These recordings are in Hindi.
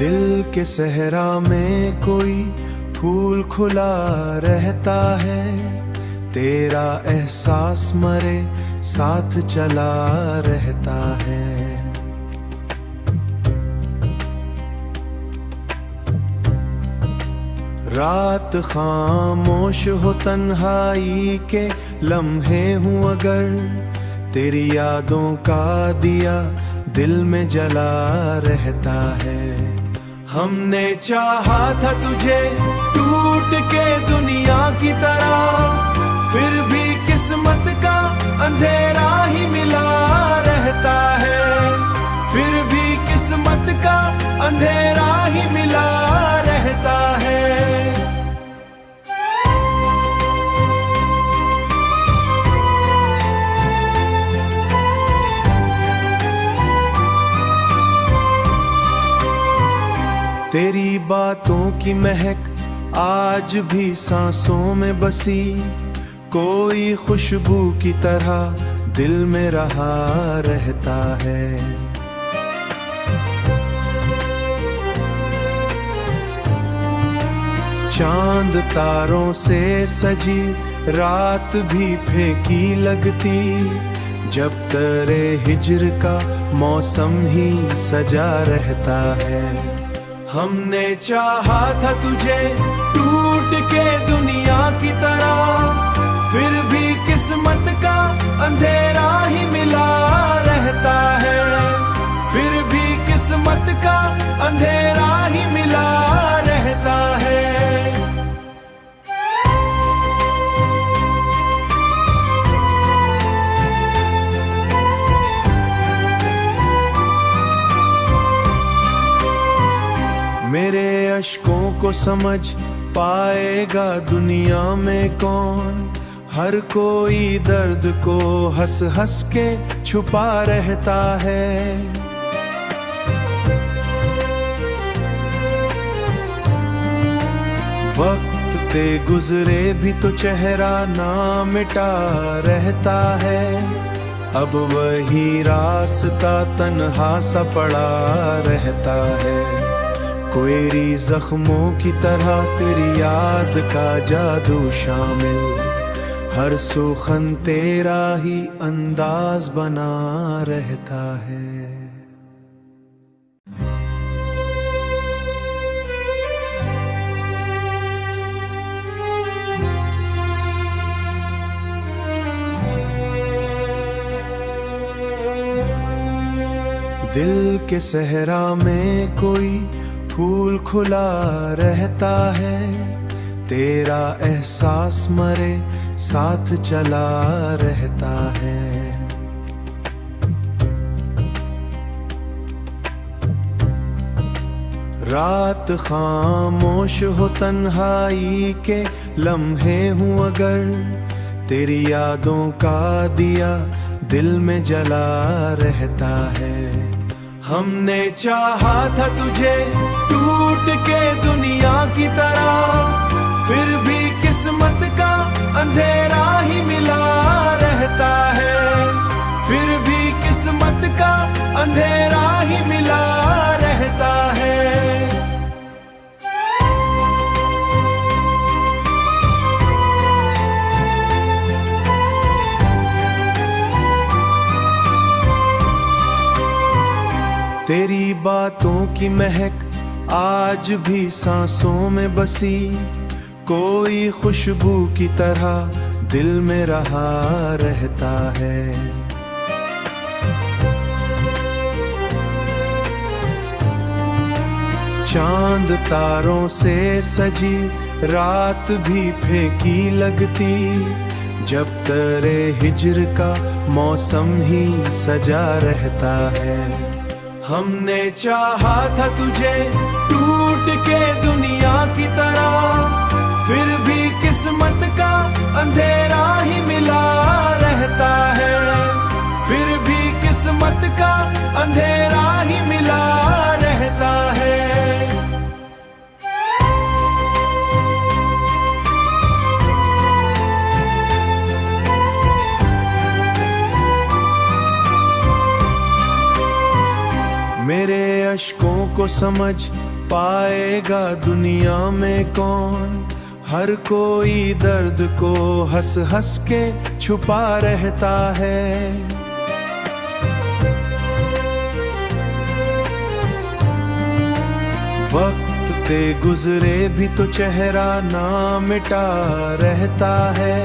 दिल के सहरा में कोई फूल खुला रहता है, तेरा एहसास मरे साथ चला रहता है। रात खामोश हो तन्हाई के लम्हे हूँ अगर, तेरी यादों का दिया दिल में जला रहता है। हमने चाहा था तुझे टूट के दुनिया की तरह, फिर भी किस्मत का अंधेरा ही मिला रहता है। फिर भी किस्मत का अंधेरा ही मिला रहता है। तेरी बातों की महक आज भी सांसों में बसी, कोई खुशबू की तरह दिल में रहा रहता है। चांद तारों से सजी रात भी फीकी लगती, जब तेरे हिज्र का मौसम ही सजा रहता है। हमने चाहा था तुझे टूट के दुनिया की तरह, फिर भी किस्मत का अंधेरा ही मिला रहता है। फिर भी किस्मत का अंधेरा ही मिला रहता है। मेरे अश्कों को समझ पाएगा दुनिया में कौन, हर कोई दर्द को हंस हंस के छुपा रहता है। वक्त ते गुजरे भी तो चेहरा ना मिटा रहता है, अब वही रास्ता तन्हा सा पड़ा रहता है। कोई जख्मों की तरह तेरी याद का जादू शामिल, हर सुखन तेरा ही अंदाज बना रहता है। दिल के सहरा में कोई फूल खुला रहता है, तेरा एहसास मरे साथ चला रहता है। रात खामोश हो तन्हाई के लम्हे हूँ अगर, तेरी यादों का दिया दिल में जला रहता है। हमने चाहा था तुझे टूट के दुनिया की तरह, फिर भी किस्मत का अंधेरा ही मिला रहता है। फिर भी किस्मत का अंधेरा ही मिला रहता है। तेरी बातों की महक आज भी सांसों में बसी, कोई खुशबू की तरह दिल में रहा रहता है। चांद तारों से सजी रात भी फीकी लगती, जब तेरे हिज्र का मौसम ही सजा रहता है। हमने चाहा था तुझे टूट के दुनिया की तरह, फिर भी किस्मत का अंधेरा ही मिला रहता है। फिर भी किस्मत का अंधेरा ही मिला रहता है। मेरे अश्कों को समझ पाएगा दुनिया में कौन। हर कोई दर्द को हंस हंस के छुपा रहता है। वक्त ते गुजरे भी तो चेहरा ना मिटा रहता है।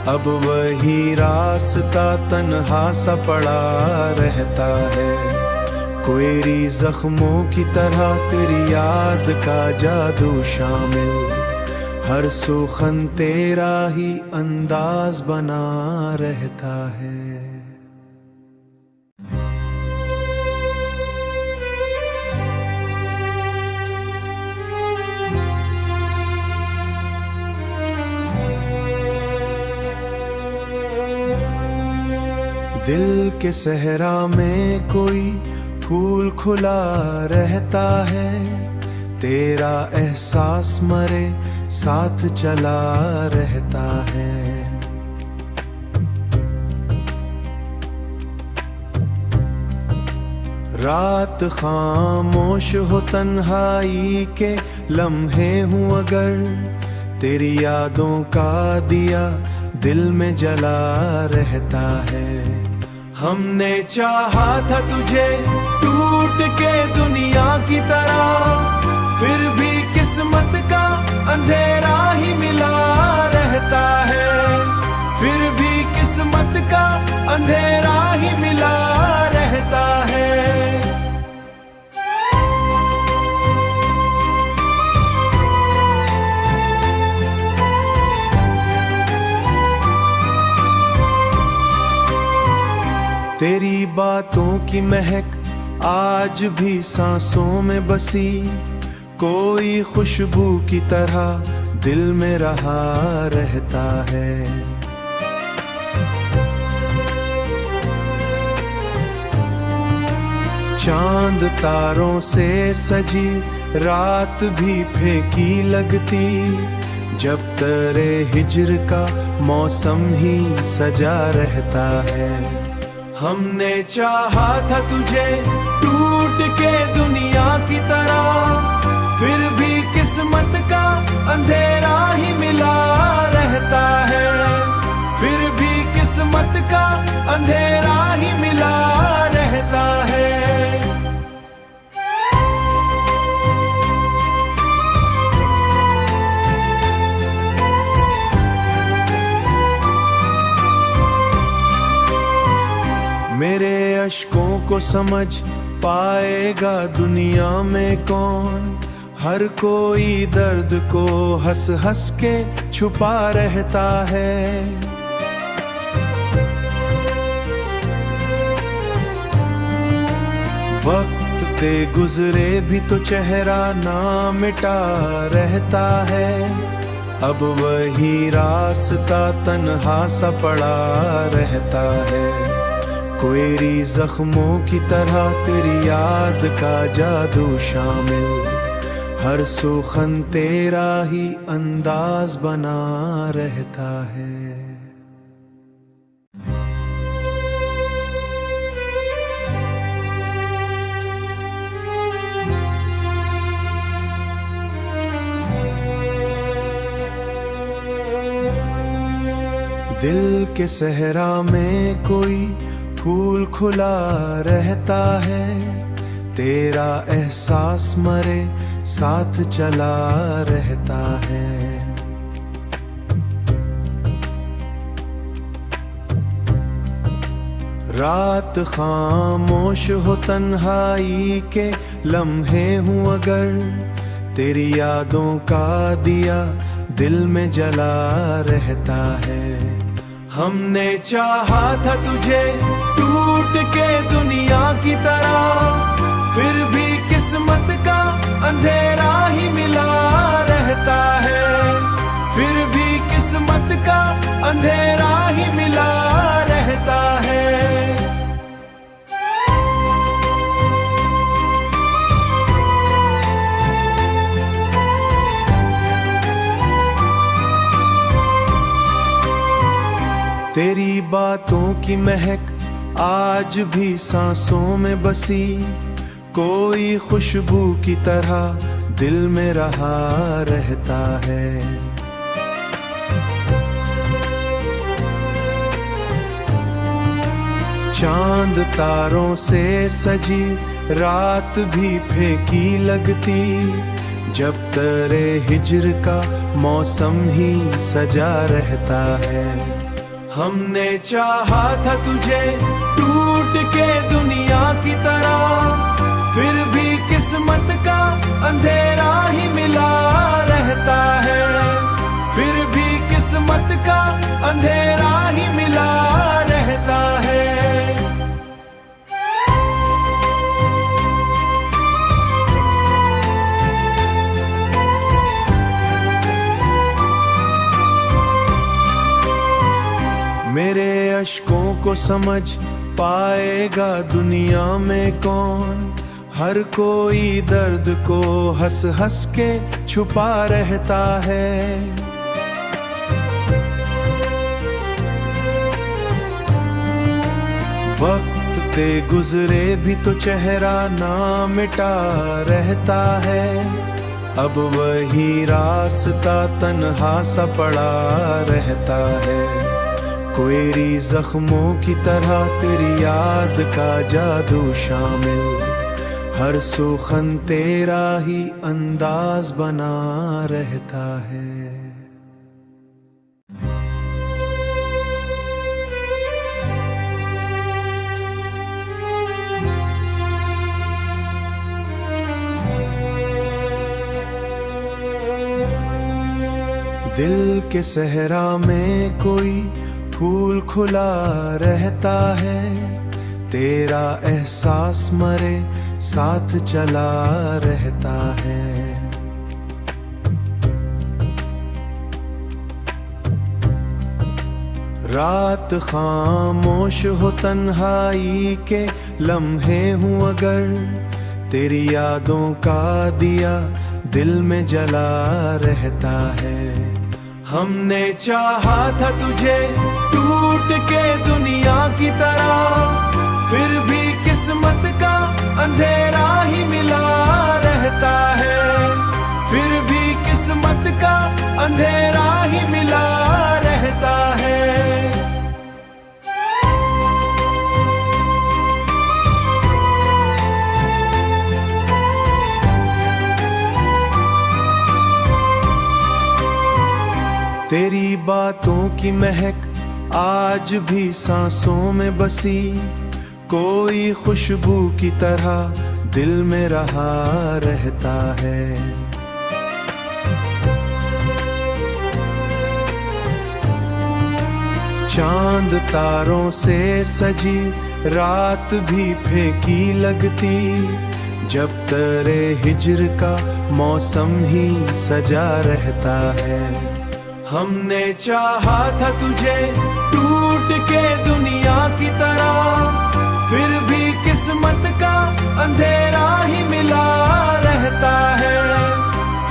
अब वही रास्ता तन्हा सा पड़ा रहता है। कोयरी जख्मों की तरह तेरी याद का जादू शामिल। हर सुखन तेरा ही अंदाज बना रहता है। दिल के सहरा में कोई फूल खुला रहता है। तेरा एहसास मरे साथ चला रहता है। रात खामोश हो तन्हाई के लम्हे हूँ अगर, तेरी यादों का दिया दिल में जला रहता है। हमने चाहा था तुझे टूट के दुनिया की तरह, फिर भी किस्मत का अंधेरा ही मिला रहता है। फिर भी किस्मत का अंधेरा ही मिला रहता है। तेरी बातों की महक आज भी सांसों में बसी, कोई खुशबू की तरह दिल में रहा रहता है। चांद तारों से सजी रात भी फीकी लगती, जब तेरे हिज्र का मौसम ही सजा रहता है। हमने चाहा था तुझे टूट के दुनिया की तरह, फिर भी किस्मत का अंधेरा ही मिला रहता है। फिर भी किस्मत का अंधेरा ही मिला रहता है। मेरे अश्कों को समझ पाएगा दुनिया में कौन। हर कोई दर्द को हंस हंस के छुपा रहता है। वक्त ते गुजरे भी तो चेहरा ना मिटा रहता है। अब वही रास्ता तन्हा सा पड़ा रहता है। कोयरी जख्मों की तरह तेरी याद का जादू शामिल, हर सुखन तेरा ही अंदाज बना रहता है। दिल के सहरा में कोई फूल खुला रहता है। तेरा एहसास मरे साथ चला रहता है। रात खामोश हो तन्हाई के लम्हे हूँ अगर, तेरी यादों का दिया दिल में जला रहता है। हमने चाहा था तुझे टूट के दुनिया की तरह, फिर भी किस्मत का अंधेरा ही मिला रहता है। फिर भी किस्मत का अंधेरा ही मिला रहता है। तेरी बातों की महक आज भी सांसों में बसी, कोई खुशबू की तरह दिल में रहा रहता है। चांद तारों से सजी रात भी फीकी लगती, जब तेरे हिज्र का मौसम ही सजा रहता है। हमने चाहा था तुझे टूट के दुनिया की तरह, फिर भी किस्मत का अंधेरा ही मिला रहता है। फिर भी किस्मत का अंधेरा ही मिला रहता है। मेरे अश्कों को समझ पाएगा दुनिया में कौन, हर कोई दर्द को हंस हंस के छुपा रहता है। वक्त ते गुजरे भी तो चेहरा ना मिटा रहता है, अब वही रास्ता तन्हा सा पड़ा रहता है। कोयरी जख्मों की तरह तेरी याद का जादू शामिल, हर सुखन तेरा ही अंदाज बना रहता है। दिल के सहरा में कोई फूल खुला रहता है, तेरा एहसास मरे साथ चला रहता है। रात खामोश हो तन्हाई के लम्हे हूँ अगर, तेरी यादों का दिया दिल में जला रहता है। हमने चाहा था तुझे टूट के दुनिया की तरह, फिर भी किस्मत का अंधेरा ही मिला रहता है। फिर भी किस्मत का अंधेरा ही मिला रहता है। तेरी बातों की महक आज भी सांसों में बसी, कोई खुशबू की तरह दिल में रहा रहता है। चांद तारों से सजी रात भी फीकी लगती, जब तेरे हिज्र का मौसम ही सजा रहता है। हमने चाहा था तुझे टूट के दुनिया की तरह, फिर भी किस्मत का अंधेरा ही मिला रहता है।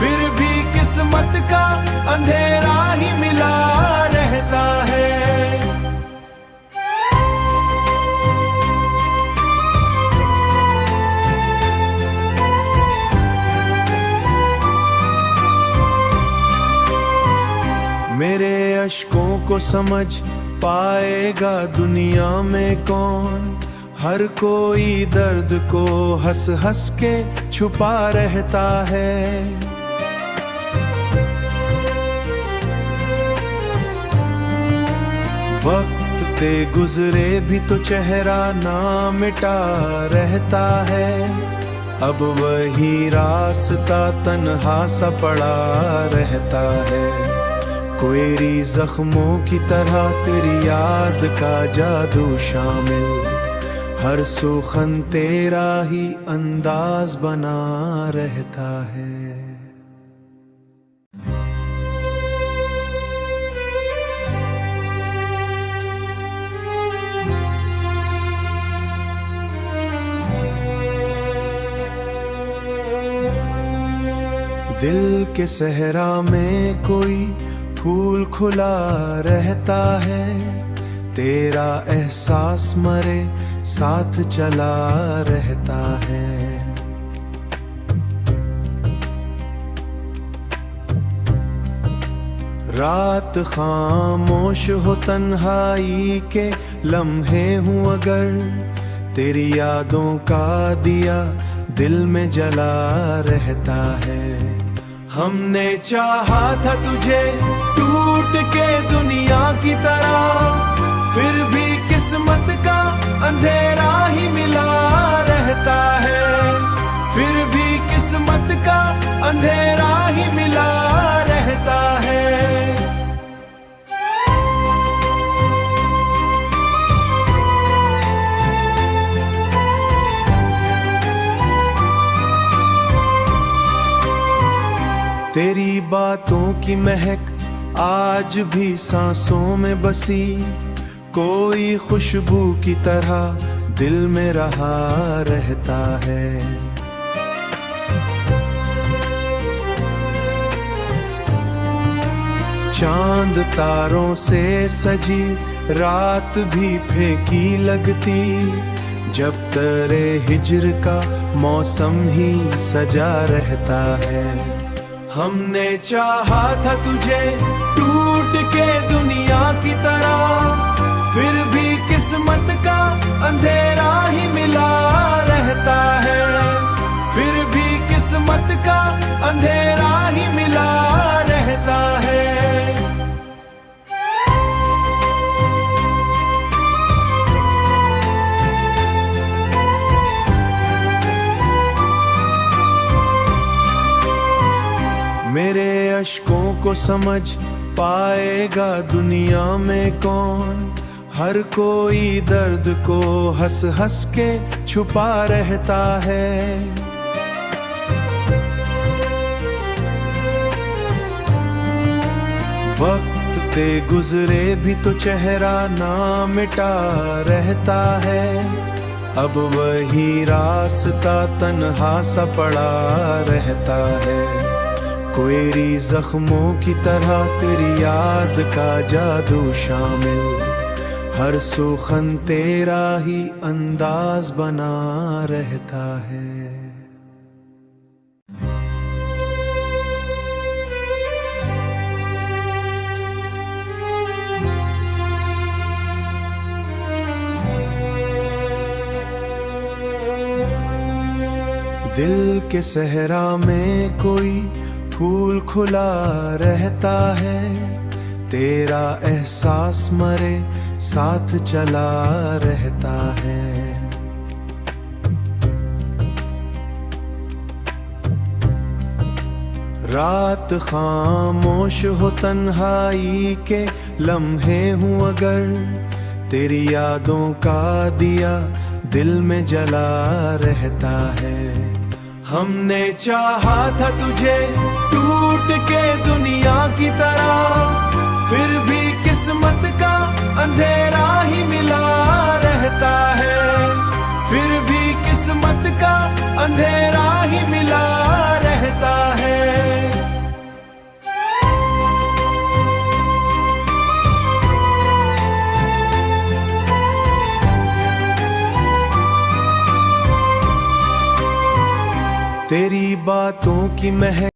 फिर भी किस्मत का अंधेरा ही मिला रहता है। मेरे अश्कों को समझ पाएगा दुनिया में कौन, हर कोई दर्द को हंस हंस के छुपा रहता है। वक्त ते गुजरे भी तो चेहरा ना मिटा रहता है, अब वही रास्ता तन्हा सा पड़ा रहता है। कोयरी जख्मों की तरह तेरी याद का जादू शामिल, हर सुखन तेरा ही अंदाज बना रहता है। दिल के सहरा में कोई फूल खुला रहता है, तेरा एहसास मरे साथ चला रहता है। रात खामोश हो तन्हाई के लम्हे हूँ अगर, तेरी यादों का दिया दिल में जला रहता है। हमने चाहा था तुझे टूट के दुनिया की तरह, फिर भी किस्मत का अंधेरा ही मिला रहता है। फिर भी किस्मत का अंधेरा ही मिला रहता है। तेरी बातों की महक आज भी सांसों में बसी, कोई खुशबू की तरह दिल में रहा रहता है। चांद तारों से सजी रात भी फीकी लगती, जब तेरे हिज्र का मौसम ही सजा रहता है। हमने चाहा था तुझे टूट के दुनिया की तरह, फिर भी किस्मत का अंधेरा ही मिला रहता है। फिर भी किस्मत का अंधेरा ही मिला रहता है। मेरे अश्कों को समझ पाएगा दुनिया में कौन, हर कोई दर्द को हंस हंस के छुपा रहता है। वक्त ते गुजरे भी तो चेहरा ना मिटा रहता है, अब वही रास्ता तन्हा सा पड़ा रहता है। कोयरी जख्मों की तरह तेरी याद का जादू शामिल, हर सुखन तेरा ही अंदाज बना रहता है। दिल के सहरा में कोई फूल खुला रहता है, तेरा एहसास मरे साथ चला रहता है। रात खामोश हो तन्हाई के लम्हे हूँ अगर, तेरी यादों का दिया दिल में जला रहता है। हमने चाहा था तुझे टूट के दुनिया की तरह, फिर भी किस्मत का अंधेरा ही मिला रहता है। फिर भी किस्मत का अंधेरा ही मिला रहता है। तेरी बातों की महक